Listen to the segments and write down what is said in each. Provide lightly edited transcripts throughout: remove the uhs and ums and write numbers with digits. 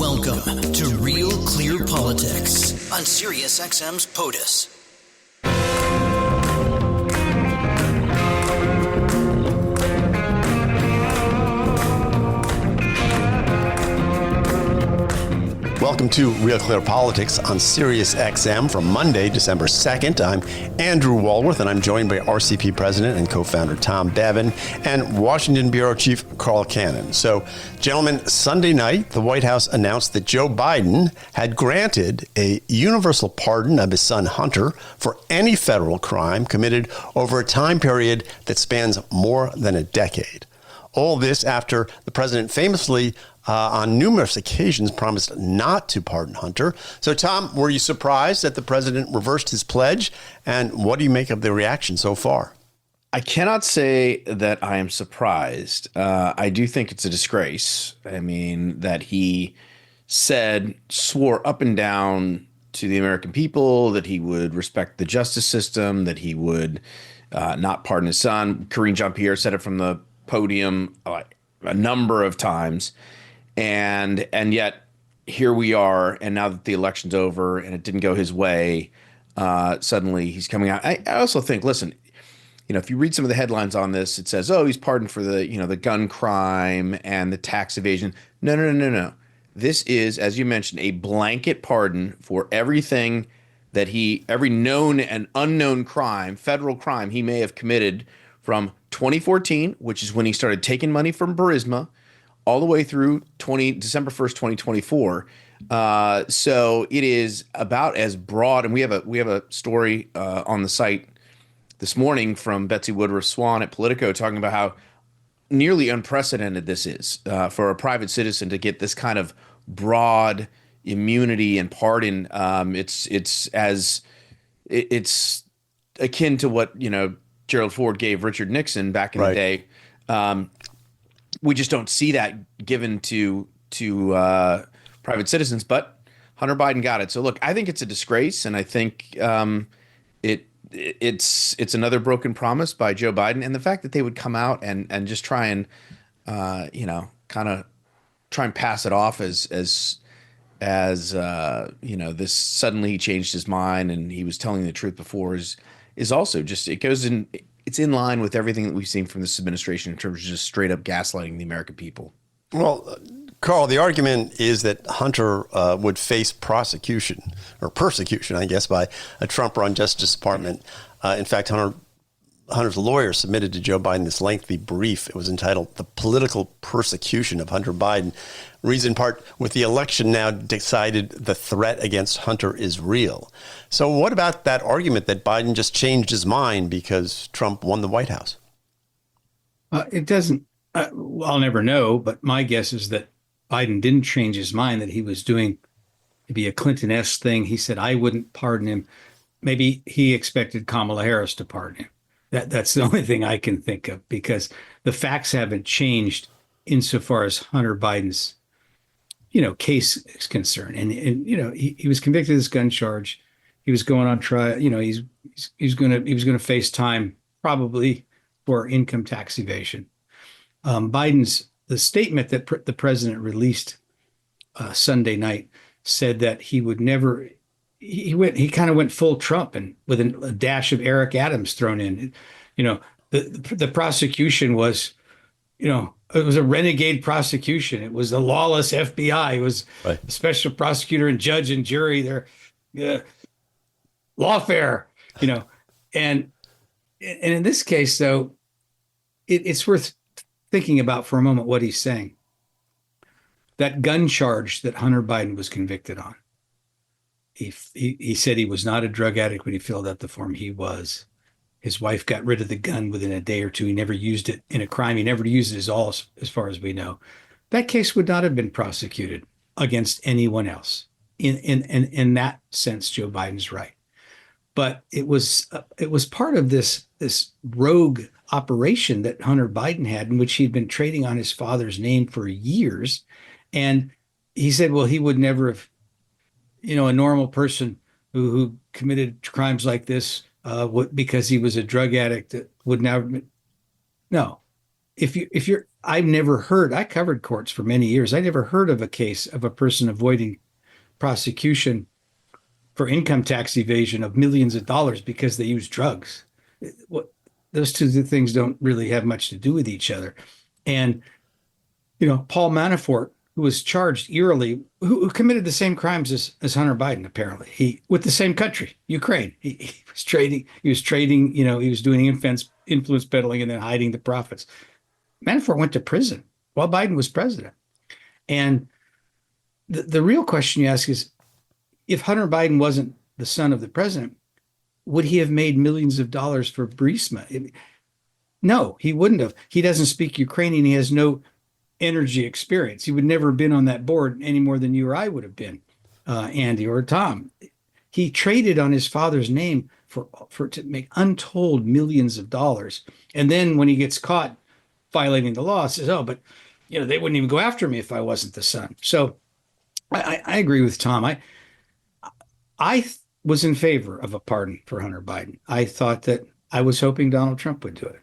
Welcome to Real Clear Politics on SiriusXM's POTUS. Welcome to Real Clear Politics on SiriusXM from Monday, December 2nd. I'm Andrew Walworth, and I'm joined by RCP President and co-founder Tom Bevan and Washington Bureau Chief Carl Cannon. So, gentlemen, Sunday night, the White House announced that Joe Biden had granted a universal pardon of his son Hunter for any federal crime committed over a time period that spans more than a decade. All this after the president famously on numerous occasions promised not to pardon Hunter. So, Tom, were you surprised that the president reversed his pledge? And what do you make of the reaction so far? I cannot say that I am surprised. I do think it's a disgrace. I mean, that he swore up and down to the American people that he would respect the justice system, that he would not pardon his son. Karine Jean-Pierre said it from the podium a number of times. And yet here we are. And now that the election's over and it didn't go his way, suddenly he's coming out. I also think, listen, if you read some of the headlines on this, it says, oh, he's pardoned for the gun crime and the tax evasion. No. This is, as you mentioned, a blanket pardon for everything that every known and unknown crime, federal crime he may have committed from 2014, which is when he started taking money from Burisma, all the way through December 1st, 2024. So it is about as broad. And we have a story on the site this morning from Betsy Woodruff Swan at Politico talking about how nearly unprecedented this is for a private citizen to get this kind of broad immunity and pardon. It's akin to what Gerald Ford gave Richard Nixon back in the day. We just don't see that given to private citizens, but Hunter Biden got it. So look, I think it's a disgrace, and I think it's another broken promise by Joe Biden, and the fact that they would come out and just try and try and pass it off as this suddenly he changed his mind and he was telling the truth before is also just it's in line with everything that we've seen from this administration in terms of just straight up gaslighting the American people. Well, Carl, the argument is that Hunter would face prosecution or persecution, I guess, by a Trump-run Justice Department. In fact, Hunter's lawyer submitted to Joe Biden this lengthy brief. It was entitled "The Political Persecution of Hunter Biden." Reason part, with the election now decided, the threat against Hunter is real. So what about that argument that Biden just changed his mind because Trump won the White House? It doesn't. I'll never know, but my guess is that Biden didn't change his mind, that he was doing maybe a Clinton-esque thing. He said, I wouldn't pardon him. Maybe he expected Kamala Harris to pardon him. That's the only thing I can think of, because the facts haven't changed insofar as Hunter Biden's, case is concerned. And he was convicted of this gun charge. He was going on trial. He was going to face time probably for income tax evasion. The statement that the president released Sunday night said that he would never. He kind of went full Trump and with a dash of Eric Adams thrown in. The prosecution was, it was a renegade prosecution. It was a lawless FBI. It was a special prosecutor and judge and jury. They're lawfare, and in this case, though, it's worth thinking about for a moment what he's saying. That gun charge that Hunter Biden was convicted on. He said he was not a drug addict when he filled out the form. He was. His wife got rid of the gun within a day or two. He never used it in a crime. He never used it at all, as far as we know. That case would not have been prosecuted against anyone else. In that sense, Joe Biden's right. But it was part of this rogue operation that Hunter Biden had, in which he'd been trading on his father's name for years. And he said, well, he would never have, a normal person who committed crimes like this because he was a drug addict would never. No, I've never heard, I covered courts for many years. I never heard of a case of a person avoiding prosecution for income tax evasion of millions of dollars because they use drugs. What those two things don't really have much to do with each other. And Paul Manafort, who was charged eerily, who committed the same crimes as Hunter Biden, apparently, with the same country, Ukraine. He was trading, he was doing influence peddling and then hiding the profits. Manafort went to prison while Biden was president. And the real question you ask is, if Hunter Biden wasn't the son of the president, would he have made millions of dollars for Burisma? No, he wouldn't have. He doesn't speak Ukrainian. He has no energy experience. He would never have been on that board any more than you or I would have been, Andy or Tom. He traded on his father's name for to make untold millions of dollars. And then when he gets caught violating the law, says, "Oh, but they wouldn't even go after me if I wasn't the son." So I agree with Tom. I was in favor of a pardon for Hunter Biden. I was hoping Donald Trump would do it.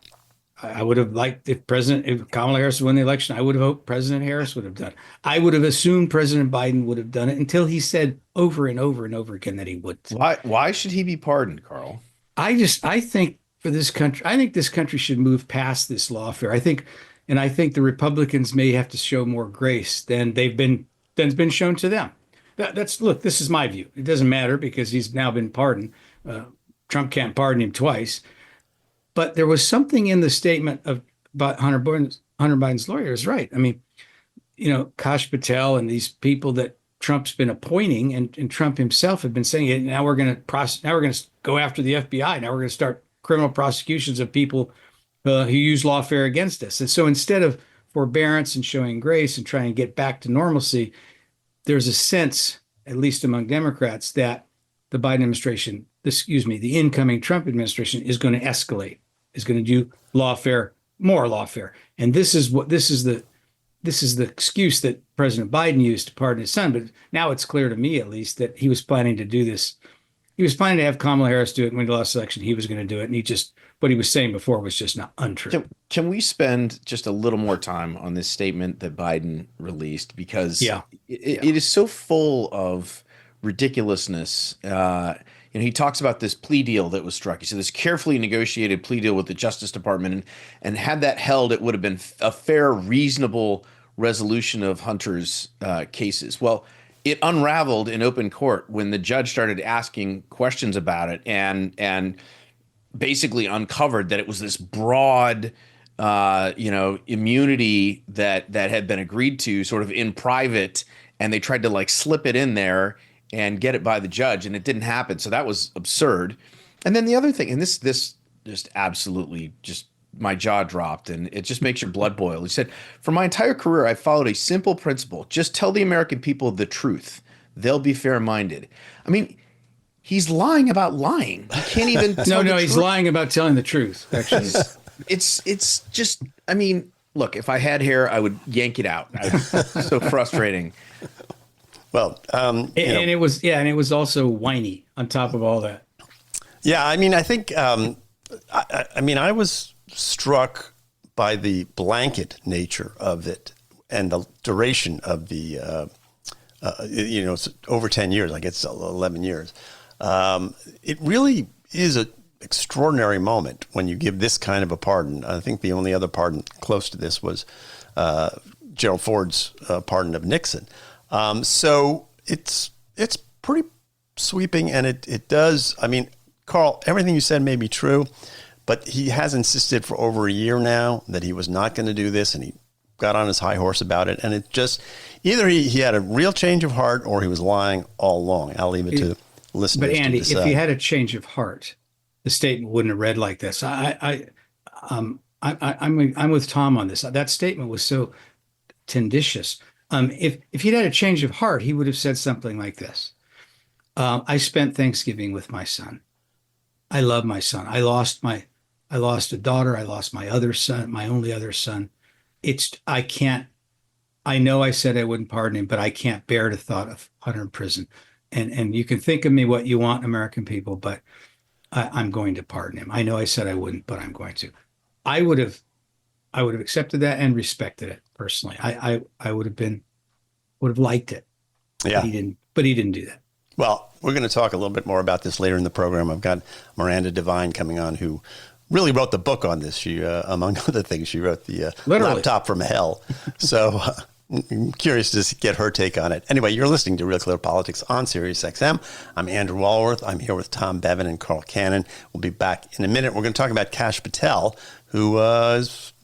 I would have liked if Kamala Harris won the election, I would have hoped President Harris would have done it. I would have assumed President Biden would have done it until he said over and over and over again that he wouldn't. Why should he be pardoned, Carl? I think for this country, I think this country should move past this lawfare. I think the Republicans may have to show more grace than than's been shown to them. Look, this is my view. It doesn't matter because he's now been pardoned. Trump can't pardon him twice. But there was something in the statement about Hunter Biden's lawyer is right. I mean, Kash Patel and these people that Trump's been appointing and Trump himself have been saying it. Now we're going to go after the FBI. Now we're going to start criminal prosecutions of people who use lawfare against us. And so instead of forbearance and showing grace and trying to get back to normalcy, there's a sense, at least among Democrats, that the Biden administration, the incoming Trump administration is going to escalate, is going to do more lawfare. And this is the excuse that President Biden used to pardon his son. But now it's clear to me, at least, that he was planning to do this. He was planning to have Kamala Harris do it when he lost the election. He was going to do it. And what he was saying before was just not untrue. Can we spend just a little more time on this statement that Biden released? Because it is so full of ridiculousness. He talks about this plea deal that was struck. He said this carefully negotiated plea deal with the Justice Department, and had that held, it would have been a fair, reasonable resolution of Hunter's cases. Well, it unraveled in open court when the judge started asking questions about it, and basically uncovered that it was this broad, immunity that had been agreed to sort of in private, and they tried to slip it in there and get it by the judge, and it didn't happen. So that was absurd. And then the other thing, and this just absolutely my jaw dropped, and it just makes your blood boil. He said, "For my entire career, I've followed a simple principle. Just tell the American people the truth. They'll be fair-minded." I mean, he's lying about lying. He can't even tell the he's truth. lying about telling the truth, actually. It's just, I mean, look, if I had hair, I would yank it out. It's so frustrating. Well, it was also whiny on top of all that. Yeah, I mean, I think, I was struck by the blanket nature of it and the duration of the, it's over 10 years, I guess 11 years. It really is an extraordinary moment when you give this kind of a pardon. I think the only other pardon close to this was Gerald Ford's pardon of Nixon. So it's pretty sweeping, and it does. I mean, Carl, everything you said may be true, but he has insisted for over a year now that he was not going to do this, and he got on his high horse about it. And it just, either he had a real change of heart or he was lying all along. I'll leave it to listeners. But Andy, to decide. if he had a change of heart, the statement wouldn't have read like this. I'm with Tom on this. That statement was so tenditious. If he'd had a change of heart, he would have said something like this. I spent Thanksgiving with my son. I love my son. I lost a daughter. I lost my other son, my only other son. I know I said I wouldn't pardon him, but I can't bear the thought of Hunter in prison. And you can think of me what you want, American people, but I'm going to pardon him. I know I said I wouldn't, but I'm going to. I would I would have accepted that and respected it personally. I would have liked it. Yeah. But he didn't do that. Well, we're going to talk a little bit more about this later in the program. I've got Miranda Devine coming on, who really wrote the book on this. She, among other things, she wrote the Laptop from Hell. So I'm curious to get her take on it. Anyway, you're listening to Real Clear Politics on Sirius XM. I'm Andrew Walworth. I'm here with Tom Bevan and Carl Cannon. We'll be back in a minute. We're going to talk about Kash Patel, who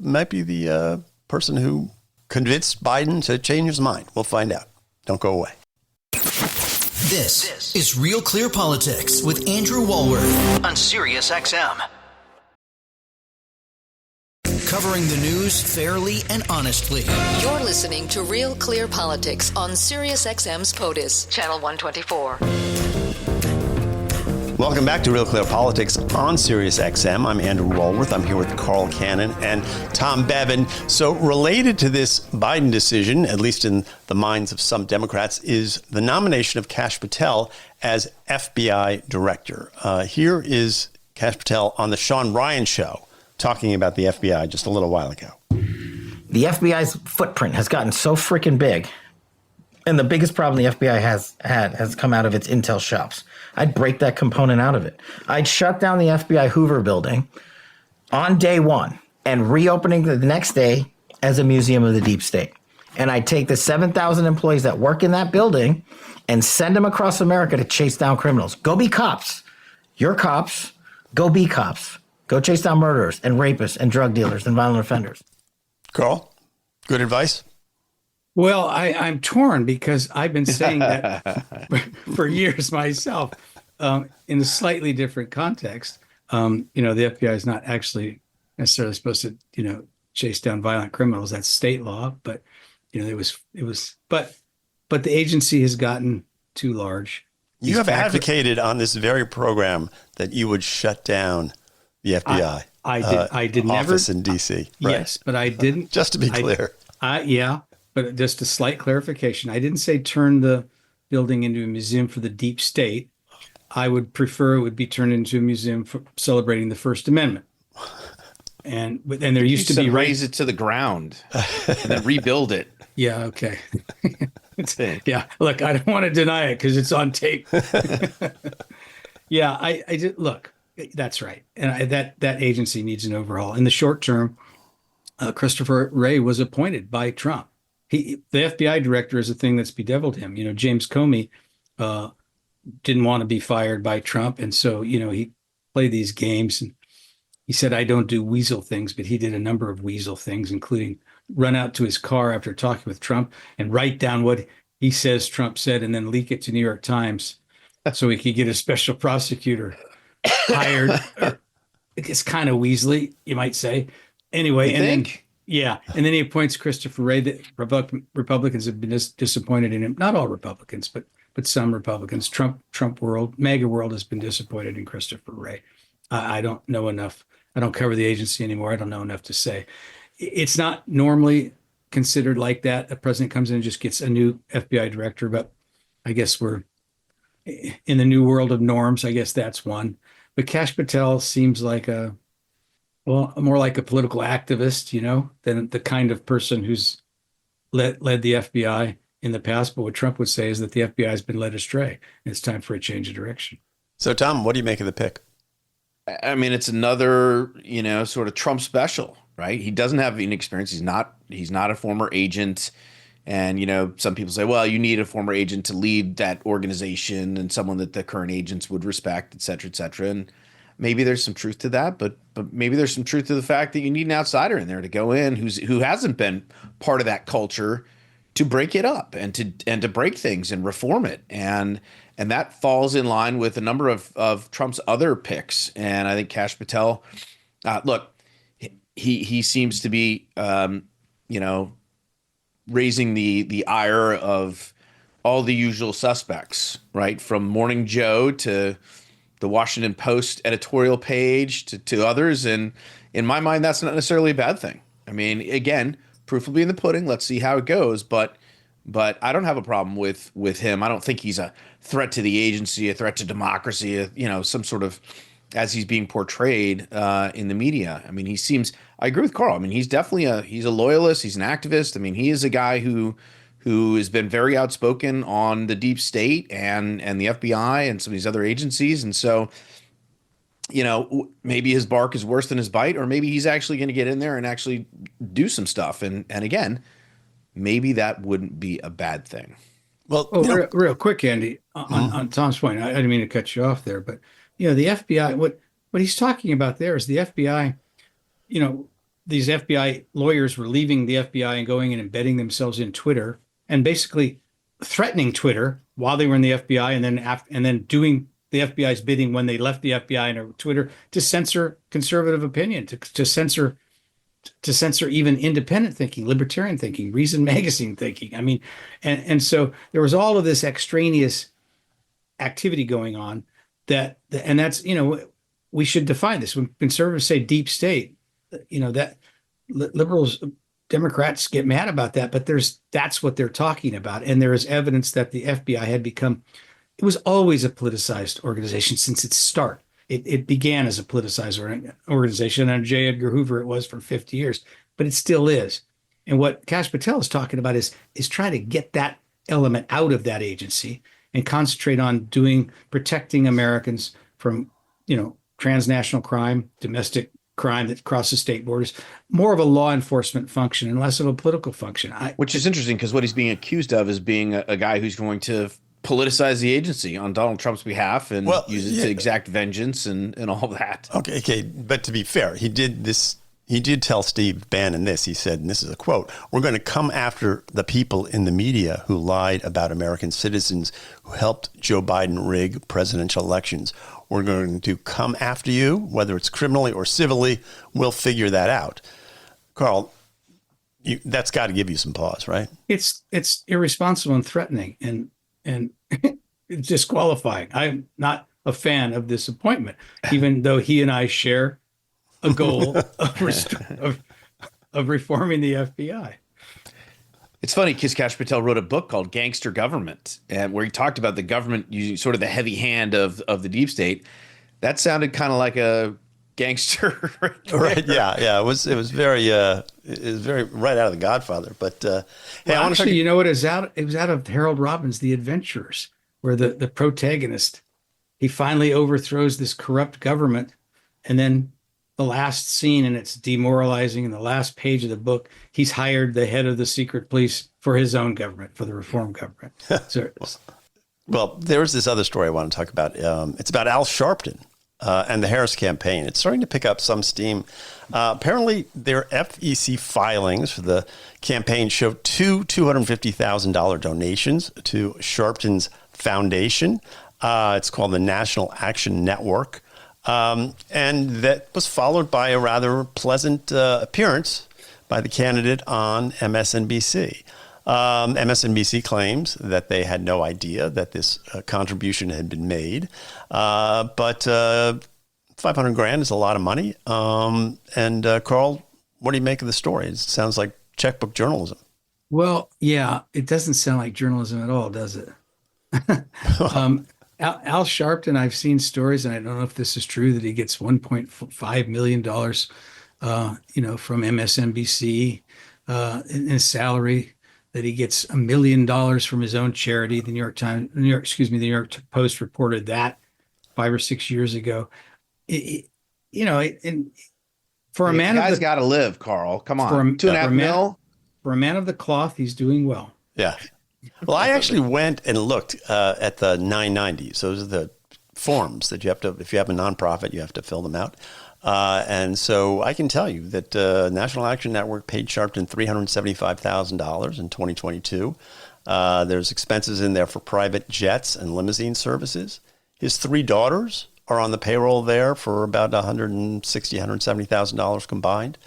might be the person who convinced Biden to change his mind. We'll find out. Don't go away. This is Real Clear Politics with Andrew Walworth on Sirius XM. Covering the news fairly and honestly. You're listening to Real Clear Politics on Sirius XM's POTUS, Channel 124. Welcome back to Real Clear Politics on Sirius XM. I'm Andrew Walworth. I'm here with Carl Cannon and Tom Bevan. So related to this Biden decision, at least in the minds of some Democrats, is the nomination of Kash Patel as FBI director. Here is Kash Patel on the Sean Ryan show talking about the FBI just a little while ago. The FBI's footprint has gotten so freaking big. And the biggest problem the FBI has come out of its intel shops. I'd break that component out of it. I'd shut down the FBI Hoover building on day one and reopening the next day as a museum of the deep state. And I'd take the 7,000 employees that work in that building and send them across America to chase down criminals. Go be cops. You're cops. Go be cops. Go chase down murderers and rapists and drug dealers and violent offenders. Carl, good advice? Well, I'm torn because I've been saying that for years myself, in a slightly different context. The FBI is not actually necessarily supposed to, chase down violent criminals. That's state law, but but the agency has gotten too large. You have advocated on this very program that you would shut down the FBI. I did never office in DC. Right? Yes, but I didn't. Just to be clear. Yeah. But just a slight clarification. I didn't say turn the building into a museum for the deep state. I would prefer it would be turned into a museum for celebrating the First Amendment. And there used to be raise it to the ground and then rebuild it. Yeah. Okay. Yeah. Look, I don't want to deny it because it's on tape. Yeah. I did. Look, that's right. And that agency needs an overhaul. In the short term, Christopher Wray was appointed by Trump. The FBI director is a thing that's bedeviled him. James Comey didn't want to be fired by Trump. And so, he played these games and he said, I don't do weasel things, but he did a number of weasel things, including run out to his car after talking with Trump and write down what he says Trump said and then leak it to New York Times so he could get a special prosecutor hired. It's kind of weaselly, you might say. Anyway, and then he appoints Christopher Wray. That Republicans have been disappointed in him. Not all Republicans, but some Republicans. Trump world, MAGA world has been disappointed in Christopher Wray. I don't know enough. I don't cover the agency anymore. I don't know enough to say. It's not normally considered like that. A president comes in and just gets a new FBI director, but I guess we're in the new world of norms. I guess that's one. But Kash Patel seems like more like a political activist, than the kind of person who's led the FBI in the past. But what Trump would say is that the FBI has been led astray, and it's time for a change of direction. So, Tom, what do you make of the pick? I mean, it's another, sort of Trump special, right? He doesn't have any experience. He's not a former agent. And, some people say, well, you need a former agent to lead that organization and someone that the current agents would respect, et cetera, et cetera. And maybe there's some truth to that, but maybe there's some truth to the fact that you need an outsider in there to go in who hasn't been part of that culture to break it up and to break things and reform it. And that falls in line with a number of Trump's other picks. And I think Kash Patel, look, he seems to be, raising the ire of all the usual suspects, right? From Morning Joe to the Washington Post editorial page to others. And in my mind, that's not necessarily a bad thing. I mean, again, proof will be in the pudding. Let's see how it goes. But I don't have a problem with him. I don't think he's a threat to the agency, a threat to democracy, some sort of as he's being portrayed in the media. I mean, he seems. I agree with Carl. I mean, he's definitely he's a loyalist. He's an activist. I mean, he is a guy who has been very outspoken on the deep state and the FBI and some of these other agencies. And so, maybe his bark is worse than his bite, or maybe he's actually going to get in there and actually do some stuff. And again, maybe that wouldn't be a bad thing. Well, real quick, Andy, on Tom's point, I didn't mean to cut you off there, but the FBI, what he's talking about there is the FBI, these FBI lawyers were leaving the FBI and going and embedding themselves in Twitter and basically threatening Twitter while they were in the FBI, and then doing the FBI's bidding when they left the FBI and Twitter to censor conservative opinion, to censor even independent thinking, libertarian thinking, Reason Magazine thinking. I mean, and so there was all of this extraneous activity going on and that's, we should define this. When conservatives say deep state, that liberals, Democrats get mad about that, but that's what they're talking about. And there is evidence that the FBI had become, it was always a politicized organization since its start. It began as a politicized organization. Under J. Edgar Hoover, it was for 50 years, but it still is. And what Kash Patel is talking about is trying to get that element out of that agency and concentrate on protecting Americans from, transnational crime, domestic crime that crosses state borders, more of a law enforcement function and less of a political function. Which is interesting because what he's being accused of is being a guy who's going to politicize the agency on Donald Trump's behalf and use it to exact vengeance and all that. Okay. But to be fair, he did tell Steve Bannon this. He said, and this is a quote, "We're going to come after the people in the media who lied about American citizens who helped Joe Biden rig presidential elections. We're going to come after you, whether it's criminally or civilly. We'll figure that out." Carl, that's got to give you some pause, right? It's irresponsible and threatening and disqualifying. I'm not a fan of this appointment, even though he and I share a goal of reforming the FBI. It's funny because Kash Patel wrote a book called Gangster Government, and where he talked about the government using sort of the heavy hand of the deep state. That sounded kind of like a gangster, right? Yeah. It was very right out of The Godfather. But hey, I want to you know what? It was out of Harold Robbins' The Adventurers, where the protagonist, he finally overthrows this corrupt government, and then the last scene, and it's demoralizing. In the last page of the book, he's hired the head of the secret police for his own government, for the reform government. So, well, there's this other story I want to talk about. It's about Al Sharpton and the Harris campaign. It's starting to pick up some steam. Apparently, their FEC filings for the campaign show two $250,000 donations to Sharpton's foundation. It's called the National Action Network. And that was followed by a rather pleasant appearance by the candidate on MSNBC. MSNBC claims that they had no idea that this contribution had been made, but $500,000 is a lot of money. And Carl, what do you make of the story? It sounds like checkbook journalism. Well, yeah, it doesn't sound like journalism at all, does it? Al Sharpton, I've seen stories, and I don't know if this is true, that he gets $1.5 million, from MSNBC in his salary, that he gets $1 million from his own charity. The New York Post reported that 5 or 6 years ago. For a man, guy's got to live, Carl. Come on, $2.5 million. For a man of the cloth, he's doing well. Yeah. Well, I actually went and looked at the 990s. Those are the forms that you have to, if you have a nonprofit, you have to fill them out. And so I can tell you that National Action Network paid Sharpton $375,000 in 2022. There's expenses in there for private jets and limousine services. His 3 daughters are on the payroll there for about $160,000, $170,000 combined.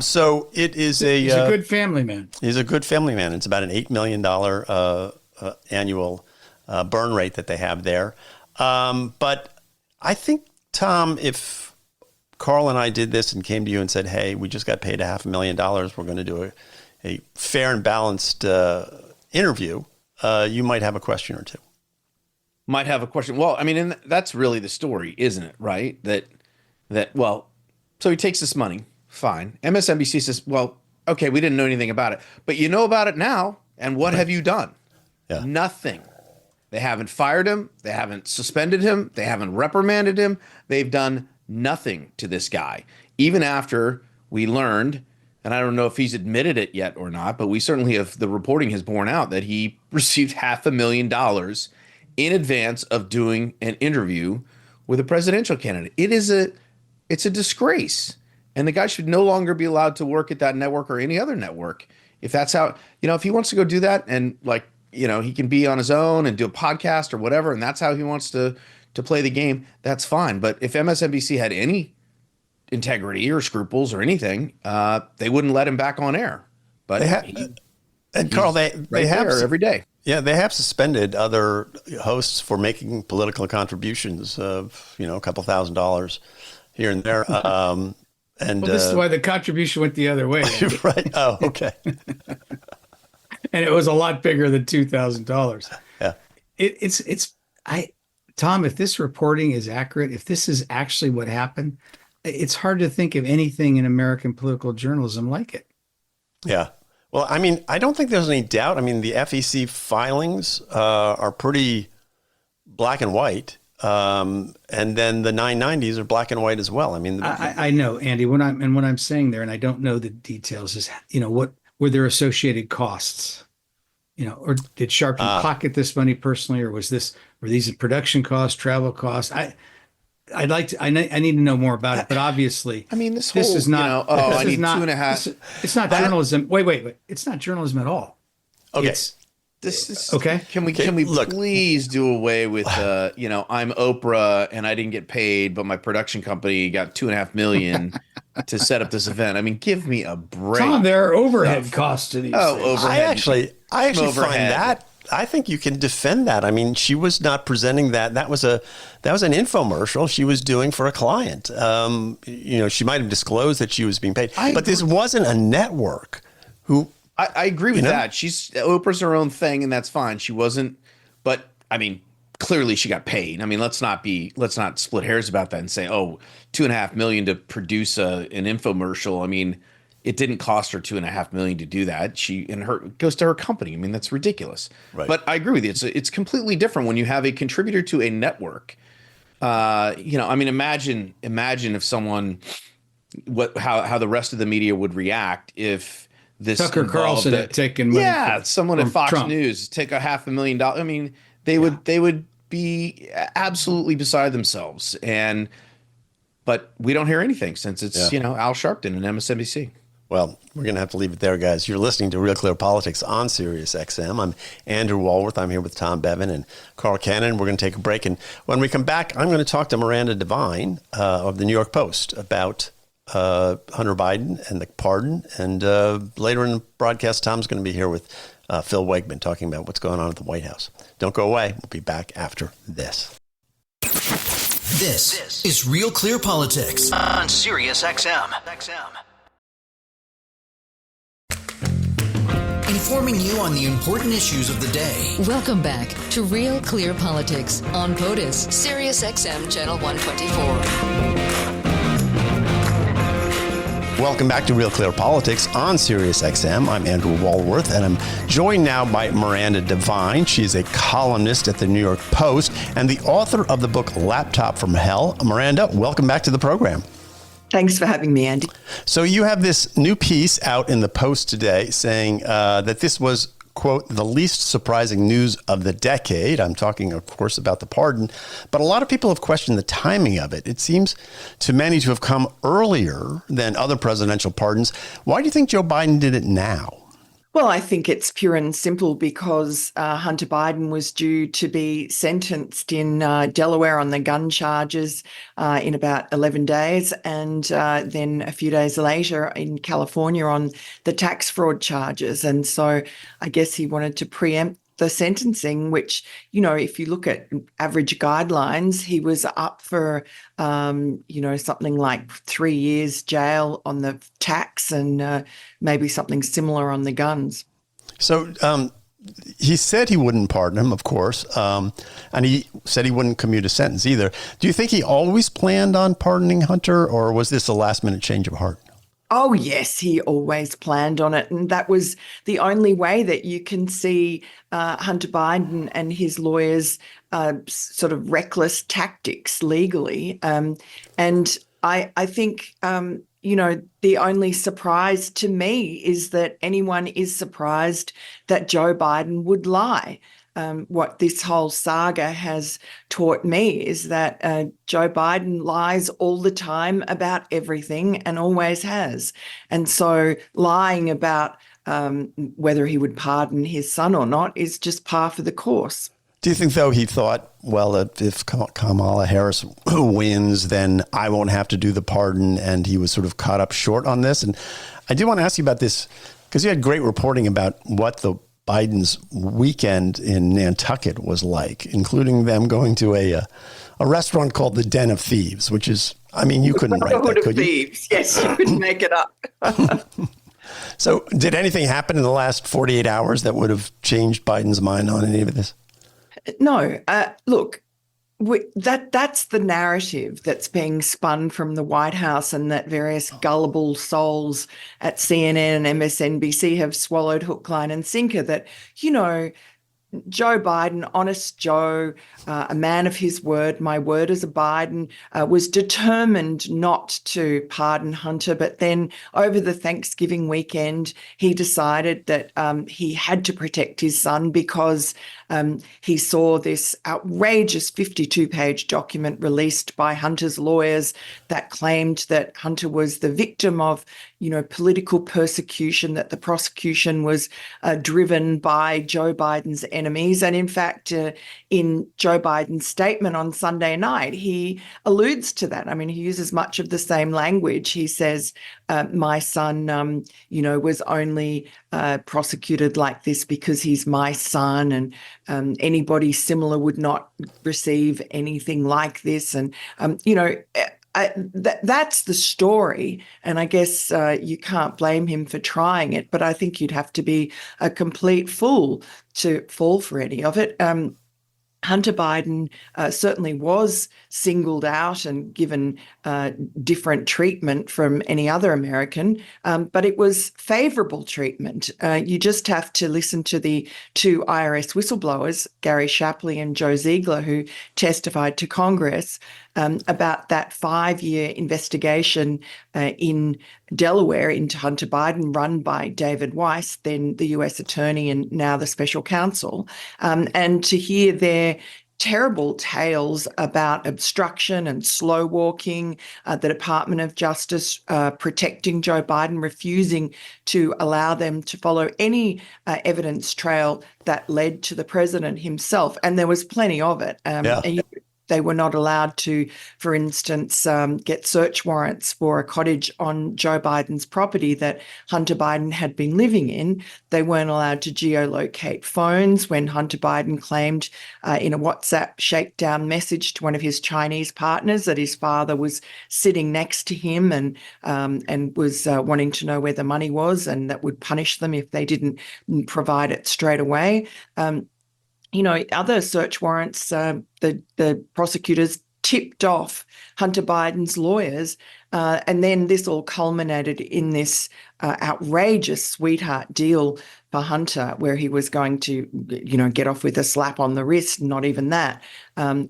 So it is he's a good family man. He's a good family man. It's about an $8 million annual burn rate that they have there. But I think, Tom, if Carl and I did this and came to you and said, hey, we just got paid $500,000, we're going to do a fair and balanced interview, you might have a question or two. might have a question. Well, I mean, and that's really the story, isn't it? Right? Well, so he takes this money. Fine. MSNBC says, well, okay, we didn't know anything about it, but you know about it now. And what have you done? Yeah. Nothing. They haven't fired him. They haven't suspended him. They haven't reprimanded him. They've done nothing to this guy. Even after we learned, and I don't know if he's admitted it yet or not, but we certainly have, the reporting has borne out that he received $500,000 in advance of doing an interview with a presidential candidate. It's a disgrace. And the guy should no longer be allowed to work at that network or any other network. If that's how, if he wants to go do that and he can be on his own and do a podcast or whatever, and that's how he wants to play the game, that's fine. But if MSNBC had any integrity or scruples or anything, they wouldn't let him back on air. But and Carl, they have every day. Yeah, they have suspended other hosts for making political contributions of a couple $1,000s here and there. And this is why the contribution went the other way. Right. Oh, okay. And it was a lot bigger than $2,000. Yeah. Tom, if this reporting is accurate, if this is actually what happened, it's hard to think of anything in American political journalism like it. Yeah. Well, I mean, I don't think there's any doubt. I mean, the FEC filings are pretty black and white. And then the 990s are black and white as well. I mean, I know, Andy, what I'm saying there, and I don't know the details, is, what were their associated costs? Or did Sharpton pocket this money personally, or were these production costs, travel costs? I need to know more about it, but obviously, I mean, this is not. I need 2.5. It's not journalism. Wait. It's not journalism at all. Okay. This is okay. Can we please do away with I'm Oprah and I didn't get paid, but my production company got $2.5 million to set up this event. I mean, give me a break. Tom, there are overhead costs to these things. Overhead. I actually find Overhead. that. I think you can defend that. I mean, she was not presenting that. That was an infomercial she was doing for a client. She might have disclosed that she was being paid, but this wasn't a network who. I agree with that. Oprah's her own thing, and that's fine. She wasn't, but I mean, clearly she got paid. I mean, let's not split hairs about that and say, $2.5 million to produce an infomercial. I mean, it didn't cost her $2.5 million to do that. It goes to her company. I mean, that's ridiculous. Right. But I agree with you. It's completely different when you have a contributor to a network. I mean, imagine if someone, how the rest of the media would react if this Tucker Carlson had taken money someone at Fox Trump. News take a $500,000. I mean, they would be absolutely beside themselves. But we don't hear anything since it's Al Sharpton and MSNBC. Well, we're going to have to leave it there, guys. You're listening to Real Clear Politics on Sirius XM. I'm Andrew Walworth. I'm here with Tom Bevan and Carl Cannon. We're going to take a break. And when we come back, I'm going to talk to Miranda Devine of the New York Post about Hunter Biden and the pardon. And later in the broadcast, Tom's going to be here with Phil Wegmann talking about what's going on at the White House. Don't go away. We'll be back after this. This is Real Clear Politics on Sirius XM. Informing you on the important issues of the day. Welcome back to Real Clear Politics on POTUS, Sirius XM Channel 124. Welcome back to Real Clear Politics on Sirius XM. I'm Andrew Walworth, and I'm joined now by Miranda Devine. She is a columnist at the New York Post and the author of the book Laptop from Hell. Miranda, welcome back to the program. Thanks for having me, Andy. So you have this new piece out in the Post today saying that this was, quote, the least surprising news of the decade. I'm talking, of course, about the pardon. But a lot of people have questioned the timing of it. It seems to many to have come earlier than other presidential pardons. Why do you think Joe Biden did it now? Well, I think it's pure and simple because Hunter Biden was due to be sentenced in Delaware on the gun charges in about 11 days, and then a few days later in California on the tax fraud charges. And so I guess he wanted to preempt the sentencing, which, if you look at average guidelines, he was up for, something like 3 years jail on the tax and maybe something similar on the guns. So he said he wouldn't pardon him, of course, and he said he wouldn't commute a sentence either. Do you think he always planned on pardoning Hunter, or was this a last-minute change of heart? Oh, yes, he always planned on it. And that was the only way that you can see Hunter Biden and his lawyers' sort of reckless tactics legally. And I think, the only surprise to me is that anyone is surprised that Joe Biden would lie. What this whole saga has taught me is that Joe Biden lies all the time about everything and always has. And so lying about whether he would pardon his son or not is just par for the course. Do you think, though, he thought, well, that if Kamala Harris wins, then I won't have to do the pardon, and he was sort of caught up short on this? And I do want to ask you about this, because you had great reporting about what the Biden's weekend in Nantucket was like, including them going to a restaurant called the Den of Thieves, which is, I mean, you couldn't write that, could you? Thieves. Yes, you couldn't make it up. So did anything happen in the last 48 hours that would have changed Biden's mind on any of this? No. Look, that's the narrative that's being spun from the White House, and that various gullible souls at CNN and MSNBC have swallowed hook, line, and sinker, that, Joe Biden, honest Joe, a man of his word, my word as a Biden, was determined not to pardon Hunter. But then over the Thanksgiving weekend, he decided that he had to protect his son because he saw this outrageous 52-page document released by Hunter's lawyers that claimed that Hunter was the victim of, political persecution, that the prosecution was driven by Joe Biden's enemies. And in fact, in Joe Biden's statement on Sunday night, he alludes to that. I mean, he uses much of the same language. He says, my son, was only prosecuted like this because he's my son, and anybody similar would not receive anything like this. And, that's the story. And I guess you can't blame him for trying it, but I think you'd have to be a complete fool to fall for any of it. Hunter Biden certainly was singled out and given different treatment from any other American, but it was favorable treatment. You just have to listen to the two IRS whistleblowers, Gary Shapley and Joe Ziegler, who testified to Congress about that 5-year investigation in Delaware into Hunter Biden, run by David Weiss, then the U.S. attorney and now the special counsel, and to hear their terrible tales about obstruction and slow walking, the Department of Justice protecting Joe Biden, refusing to allow them to follow any evidence trail that led to the president himself. And there was plenty of it. And they were not allowed to, for instance, get search warrants for a cottage on Joe Biden's property that Hunter Biden had been living in. They weren't allowed to geolocate phones when Hunter Biden claimed in a WhatsApp shakedown message to one of his Chinese partners that his father was sitting next to him and was wanting to know where the money was, and that would punish them if they didn't provide it straight away. Other search warrants, the prosecutors tipped off Hunter Biden's lawyers, and then this all culminated in this outrageous sweetheart deal for Hunter, where he was going to, get off with a slap on the wrist, not even that,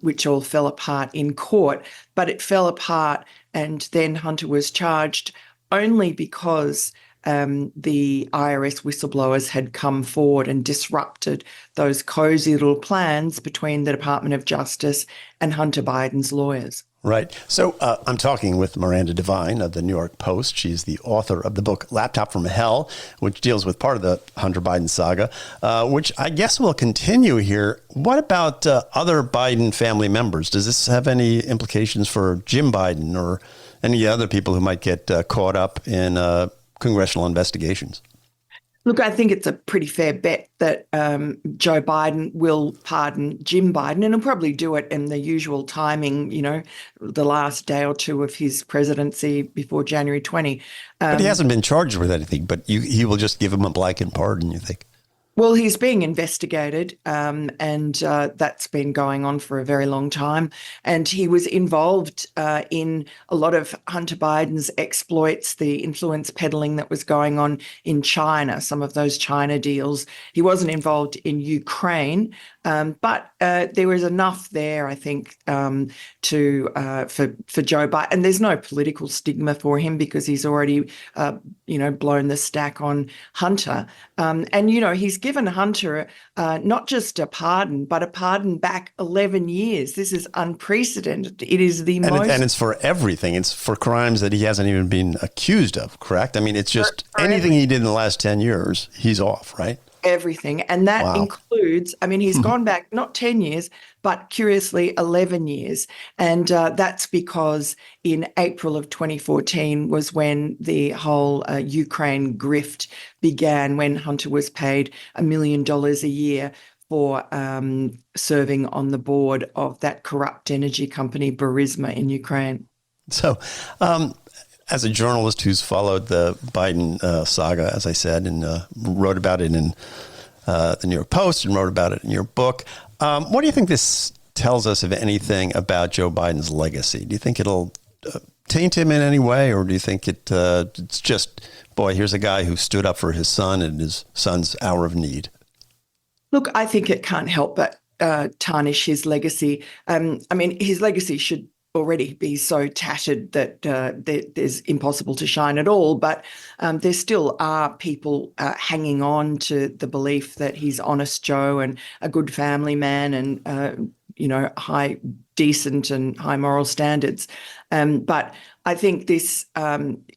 which all fell apart in court. But it fell apart, and then Hunter was charged only because the IRS whistleblowers had come forward and disrupted those cozy little plans between the Department of Justice and Hunter Biden's lawyers. Right. So I'm talking with Miranda Devine of the New York Post. She's the author of the book Laptop from Hell, which deals with part of the Hunter Biden saga, which I guess will continue here. What about other Biden family members? Does this have any implications for Jim Biden or any other people who might get caught up in congressional investigations? Look, I think it's a pretty fair bet that Joe Biden will pardon Jim Biden, and he'll probably do it in the usual timing, the last day or two of his presidency before January 20. But he hasn't been charged with anything, but he will just give him a blanket pardon, you think? Well, he's being investigated, and that's been going on for a very long time. And he was involved in a lot of Hunter Biden's exploits, the influence peddling that was going on in China, some of those China deals. He wasn't involved in Ukraine, but there was enough there, I think, for Joe Biden. And there's no political stigma for him because he's already, blown the stack on Hunter. And he's given Hunter not just a pardon, but a pardon back 11 years. This is unprecedented. It is the most... And it's for everything. It's for crimes that he hasn't even been accused of, correct? I mean, it's just anything he did in the last 10 years, he's off, right? Everything. And that includes, he's gone back not 10 years, but curiously 11 years. And that's because in April of 2014 was when the whole Ukraine grift began, when Hunter was paid $1 million a year for serving on the board of that corrupt energy company, Burisma, in Ukraine. So, as a journalist who's followed the Biden saga, as I said, and wrote about it in the New York Post and wrote about it in your book, what do you think this tells us, if anything, about Joe Biden's legacy? Do you think it'll taint him in any way, or do you think it's just, boy, here's a guy who stood up for his son in his son's hour of need? Look, I think it can't help but tarnish his legacy. His legacy should already be so tattered that there's impossible to shine at all. But there still are people hanging on to the belief that he's honest Joe and a good family man and, high decent and high moral standards. But I think this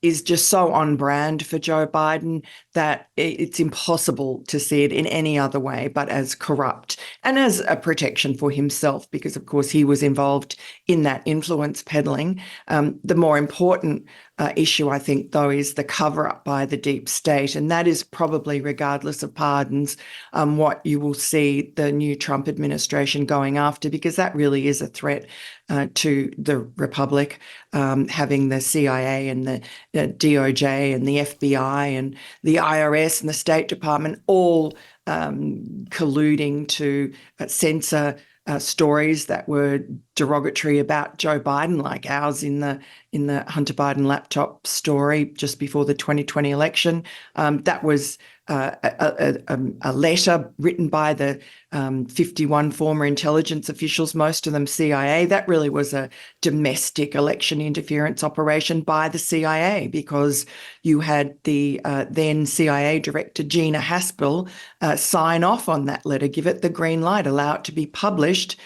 is just so on brand for Joe Biden that it's impossible to see it in any other way but as corrupt and as a protection for himself, because, of course, he was involved in that influence peddling. The more important issue, I think, though, is the cover-up by the deep state, and that is probably, regardless of pardons, what you will see the new Trump administration going after, because that really is a threat to the Republic, having the CIA and the DOJ and the FBI and the IRS and the State Department all colluding to censor stories that were derogatory about Joe Biden, like ours in the Hunter Biden laptop story just before the 2020 election. That was a letter written by the 51 former intelligence officials, most of them CIA. That really was a domestic election interference operation by the CIA, because you had the then CIA director, Gina Haspel, sign off on that letter, give it the green light, allow it to be published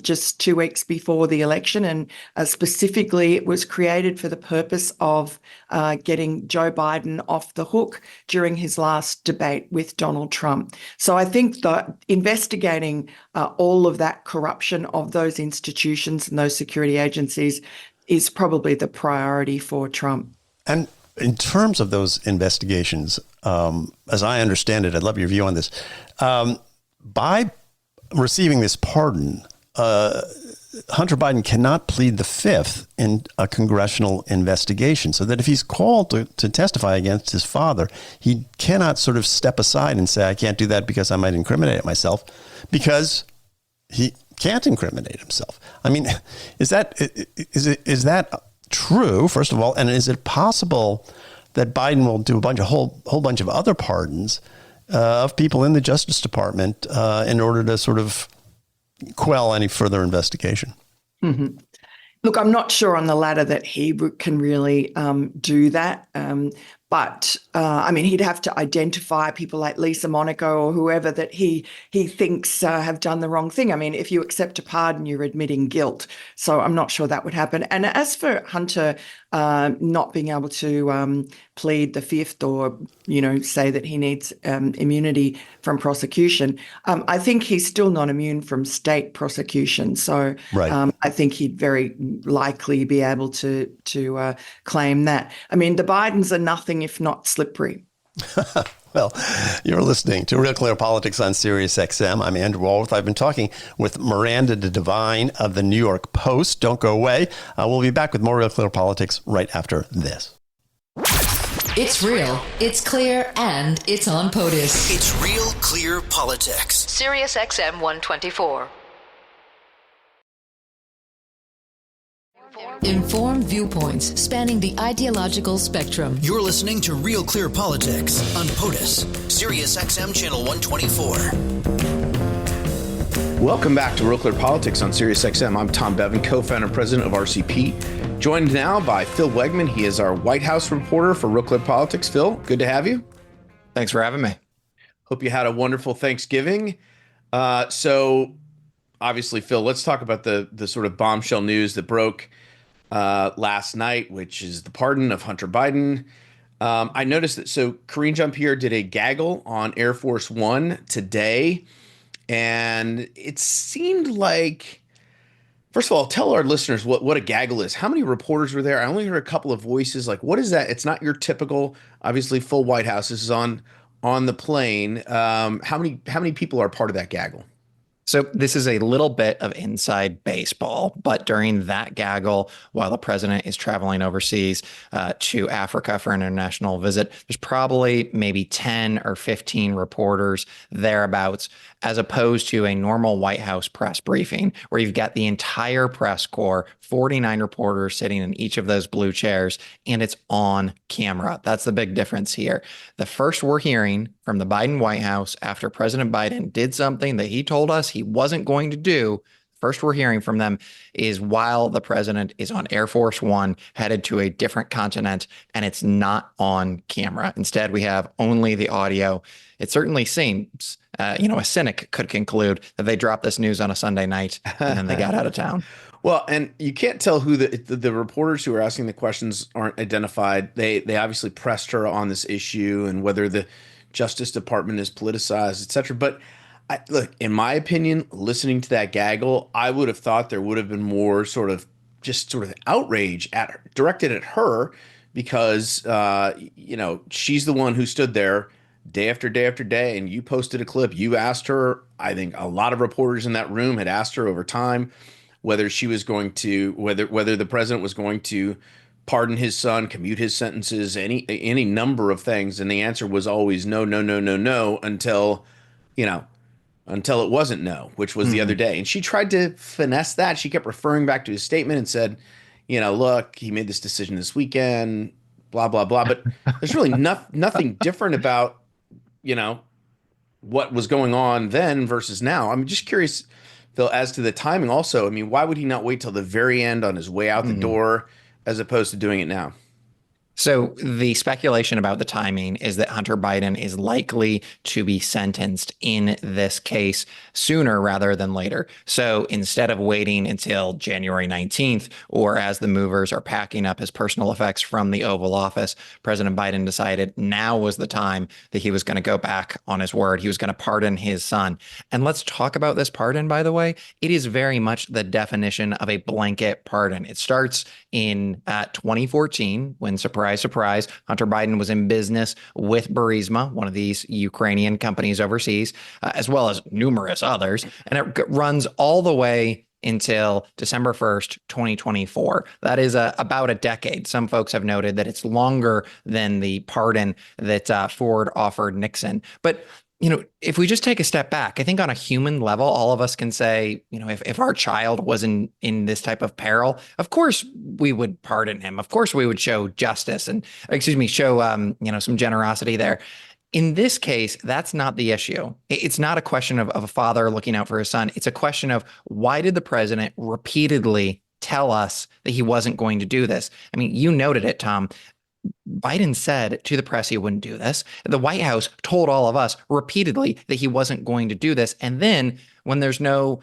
just 2 weeks before the election. And specifically, it was created for the purpose of getting Joe Biden off the hook during his last debate with Donald Trump. So I think that investigating all of that corruption of those institutions and those security agencies is probably the priority for Trump. And in terms of those investigations, as I understand it, I'd love your view on this. By receiving this pardon, Hunter Biden cannot plead the fifth in a congressional investigation, so that if he's called to testify against his father, he cannot sort of step aside and say, I can't do that because I might incriminate myself, because he can't incriminate himself. I mean, is that true, first of all? And is it possible that Biden will do a whole bunch of other pardons of people in the Justice Department in order to sort of quell any further investigation? Mm-hmm. Look, I'm not sure on the latter that he can really do that. But he'd have to identify people like Lisa Monaco or whoever that he thinks have done the wrong thing. I mean, if you accept a pardon, you're admitting guilt. So I'm not sure that would happen. And as for Hunter not being able to plead the fifth or, say that he needs immunity from prosecution, I think he's still not immune from state prosecution. So right. I think he'd very likely be able to claim that. I mean, the Bidens are nothing if not slippery. Well, you're listening to Real Clear Politics on Sirius XM. I'm Andrew Walworth. I've been talking with Miranda Devine of the New York Post. Don't go away. We'll be back with more Real Clear Politics right after this. It's real, it's clear, and it's on POTUS. It's Real Clear Politics. Sirius XM 124. Informed viewpoints spanning the ideological spectrum. You're listening to Real Clear Politics on POTUS, Sirius XM Channel 124. Welcome back to Real Clear Politics on Sirius XM. I'm Tom Bevan, co-founder and president of RCP. Joined now by Phil Wegmann. He is our White House reporter for Real Clear Politics. Phil, good to have you. Thanks for having me. Hope you had a wonderful Thanksgiving. So obviously, Phil, let's talk about the sort of bombshell news that broke last night, which is the pardon of Hunter Biden. I noticed that, so Karine Jean-Pierre did a gaggle on Air Force One today, and it seemed like, first of all, tell our listeners what a gaggle is. How many reporters were there? I only heard a couple of voices. Like, what is that? It's not your typical, obviously, full White House. This is on the plane. How many people are part of that gaggle? So this is a little bit of inside baseball, but during that gaggle, while the president is traveling overseas to Africa for an international visit, there's probably maybe 10 or 15 reporters thereabouts, as opposed to a normal White House press briefing where you've got the entire press corps, 49 reporters sitting in each of those blue chairs, and it's on camera. That's the big difference here. The first we're hearing from the Biden White House after President Biden did something that he told us he wasn't going to do. First we're hearing from them is while the president is on Air Force One headed to a different continent, and it's not on camera. Instead, we have only the audio. It certainly seems, a cynic could conclude that they dropped this news on a Sunday night and then they got out of town. Well, and you can't tell who the reporters who are asking the questions aren't identified. They obviously pressed her on this issue and whether the Justice Department is politicized, et cetera. But look, in my opinion, listening to that gaggle, I would have thought there would have been more sort of outrage directed at her because, she's the one who stood there day after day after day. And you posted a clip. You asked her. I think a lot of reporters in that room had asked her over time whether she was going to, whether the president was going to pardon his son, commute his sentences, any number of things. And the answer was always no, no, no, no, no, until it wasn't no, which was the other day. And she tried to finesse that. She kept referring back to his statement and said, look, he made this decision this weekend, blah, blah, blah. But there's really nothing different about, what was going on then versus now. I'm just curious, Phil, as to the timing also. I mean, why would he not wait till the very end on his way out the door as opposed to doing it now? So the speculation about the timing is that Hunter Biden is likely to be sentenced in this case sooner rather than later. So instead of waiting until January 19th, or as the movers are packing up his personal effects from the Oval Office, President Biden decided now was the time that he was going to go back on his word. He was going to pardon his son. And let's talk about this pardon, by the way. It is very much the definition of a blanket pardon. It starts in 2014 when, surprise, surprise, Hunter Biden was in business with Burisma, one of these Ukrainian companies overseas, as well as numerous others. And it runs all the way until December 1st, 2024. That is about a decade. Some folks have noted that it's longer than the pardon that Ford offered Nixon. But if we just take a step back, I think on a human level, all of us can say, if our child was in this type of peril, of course we would pardon him. Of course we would show justice and, show, some generosity there. In this case, that's not the issue. It's not a question of a father looking out for his son. It's a question of why did the president repeatedly tell us that he wasn't going to do this? I mean, you noted it, Tom. Biden said to the press he wouldn't do this. The White House told all of us repeatedly that he wasn't going to do this. And then when there's no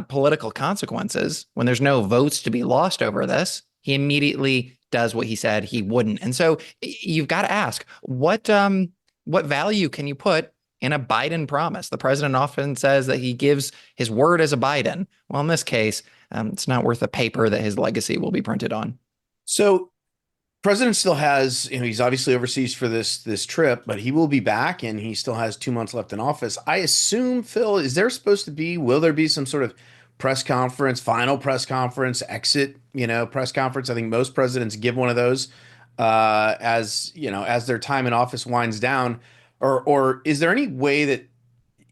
political consequences, when there's no votes to be lost over this, he immediately does what he said he wouldn't. And so you've got to ask, what value can you put in a Biden promise? The president often says that he gives his word as a Biden. Well, in this case, it's not worth the paper that his legacy will be printed on. So president still has, he's obviously overseas for this trip, but he will be back and he still has 2 months left in office. I assume, Phil, will there be some sort of press conference, final press conference, exit, press conference? I think most presidents give one of those as as their time in office winds down, or is there any way that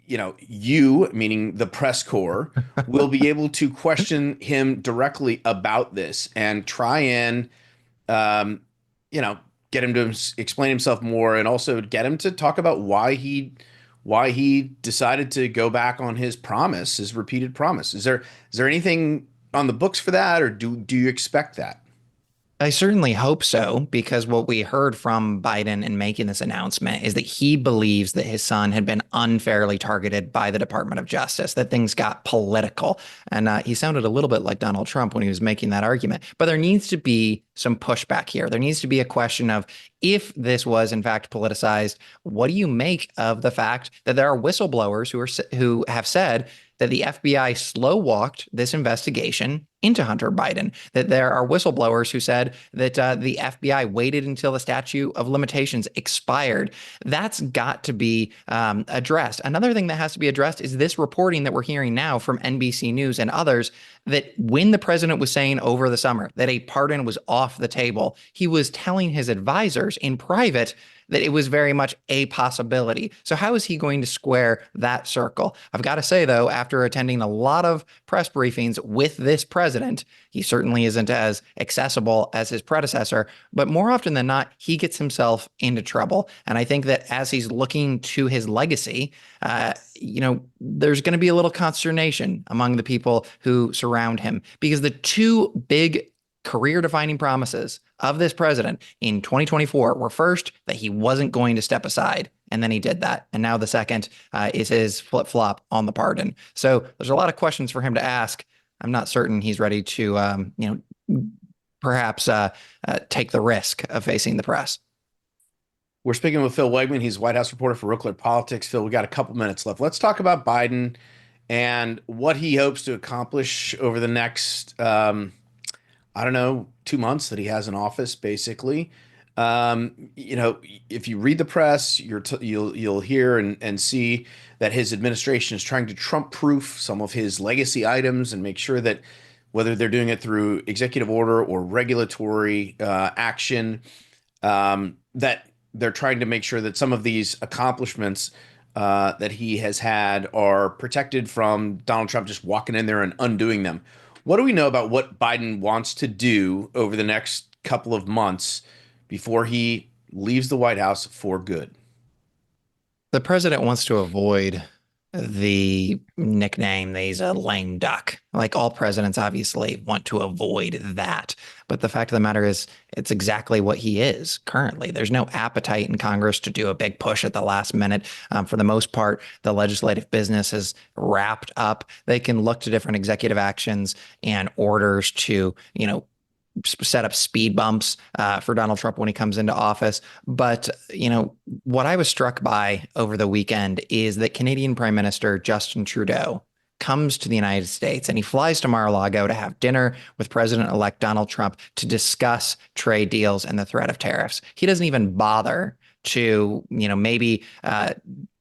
you, meaning the press corps, will be able to question him directly about this and try and get him to explain himself more, and also get him to talk about why he decided to go back on his promise, his repeated promise? Is there anything on the books for that, or do you expect that? I certainly hope so, because what we heard from Biden in making this announcement is that he believes that his son had been unfairly targeted by the Department of Justice, that things got political. And he sounded a little bit like Donald Trump when he was making that argument. But there needs to be some pushback here. There needs to be a question of, if this was in fact politicized, what do you make of the fact that there are whistleblowers who have said that the FBI slow walked this investigation into Hunter Biden, that there are whistleblowers who said that the FBI waited until the statute of limitations expired? That's got to be addressed. Another thing that has to be addressed is this reporting that we're hearing now from NBC News and others, that when the president was saying over the summer that a pardon was off the table, he was telling his advisors in private that it was very much a possibility. So how is he going to square that circle? I've got to say, though, after attending a lot of press briefings with this president, he certainly isn't as accessible as his predecessor, but more often than not, he gets himself into trouble. And I think that as he's looking to his legacy, there's going to be a little consternation among the people who surround him, because the two big career-defining promises of this president in 2024 were, first, that he wasn't going to step aside, and then he did that. And now the second is his flip-flop on the pardon. So there's a lot of questions for him to ask. I'm not certain he's ready to, perhaps take the risk of facing the press. We're speaking with Phil Wegmann. He's White House reporter for RealClearPolitics. Phil, we got a couple minutes left. Let's talk about Biden and what he hopes to accomplish over the next 2 months that he has in office, basically. If you read the press, you'll hear and see that his administration is trying to Trump-proof some of his legacy items and make sure that, whether they're doing it through executive order or regulatory action, that they're trying to make sure that some of these accomplishments that he has had are protected from Donald Trump just walking in there and undoing them. What do we know about what Biden wants to do over the next couple of months before he leaves the White House for good? The president wants to avoid the nickname that he's a lame duck. Like all presidents obviously want to avoid that. But the fact of the matter is, it's exactly what he is currently. There's no appetite in Congress to do a big push at the last minute. For the most part, the legislative business is wrapped up. They can look to different executive actions and orders to, set up speed bumps for Donald Trump when he comes into office. But, what I was struck by over the weekend is that Canadian Prime Minister Justin Trudeau comes to the United States and he flies to Mar-a-Lago to have dinner with President-elect Donald Trump to discuss trade deals and the threat of tariffs. He doesn't even bother to, maybe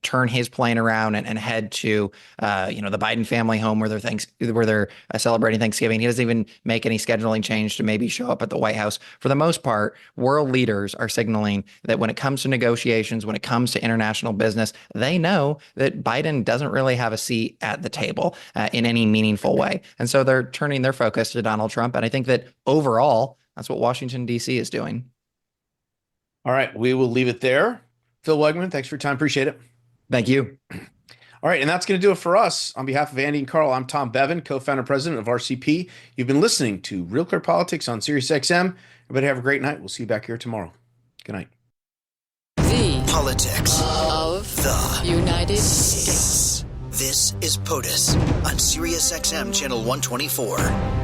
turn his plane around and head to, the Biden family home where they're celebrating Thanksgiving. He doesn't even make any scheduling change to maybe show up at the White House. For the most part, world leaders are signaling that when it comes to negotiations, when it comes to international business, they know that Biden doesn't really have a seat at the table in any meaningful way. And so they're turning their focus to Donald Trump. And I think that overall, that's what Washington, D.C. is doing. All right, we will leave it there. Phil Wegmann, thanks for your time. Appreciate it. Thank you. All right, and that's going to do it for us. On behalf of Andy and Carl, I'm Tom Bevan, co-founder president of RCP. You've been listening to Real Clear Politics on SiriusXM. Everybody have a great night. We'll see you back here tomorrow. Good night. The Politics of the United States. This is POTUS on SiriusXM Channel 124.